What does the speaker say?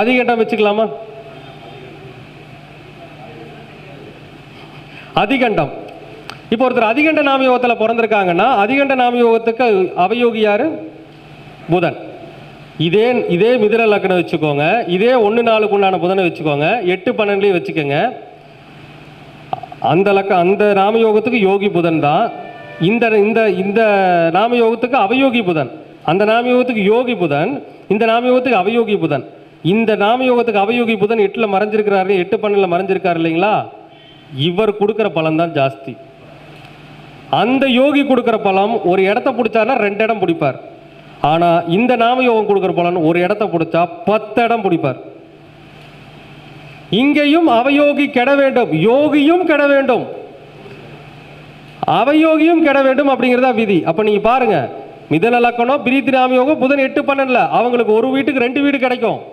அதிகண்டம் வச்சுக்கலாமா? அதிகண்டம். இப்போ ஒருத்தர் அதிகண்ட நாமயோகத்தில் பிறந்திருக்காங்கன்னா அதிகண்ட நாமயோகத்துக்கு அவயோகி யாரு? புதன். இதே மிதுன லக்னம் வச்சுக்கோங்க, இதே 1-4க்கு உண்டான புதனை வச்சுக்கோங்க, 8-12 வச்சுக்கோங்க. அந்த நாமயோகத்துக்கு யோகி புதன் தான். இந்த இந்த இந்த நாமயோகத்துக்கு அவயோகி புதன். அந்த நாமயோகத்துக்கு யோகி புதன், இந்த நாமயோகத்துக்கு அவயோகி புதன். இந்த நாமயோகத்துக்கு அவயோகி புதன் 8ல் மறைஞ்சிருக்கிறாரு, 8-12 மறைஞ்சிருக்காரு இல்லைங்களா? இவர் கொடுக்குற பலன் தான் ஜாஸ்தி. அந்த யோகி கொடுக்குற பலம் ஒரு இடத்த பிடிச்சாருன்னா 2 இடம் பிடிப்பார். ஆனால் இந்த நாமயோகம் கொடுக்குற பலன் ஒரு இடத்த பிடிச்சா 10 இடம் பிடிப்பார். இங்கேயும் அவயோகி கெட வேண்டும், யோகியும் கெட வேண்டும், அவயோகியும் கெட வேண்டும் அப்படிங்கிறதா விதி. அப்போ நீங்கள் பாருங்க, மிதுன லக்னம் பிரீத்தி நாமயோகம் புதன் 8-12, அவங்களுக்கு ஒரு வீட்டுக்கு 2 வீடு கிடைக்கும்.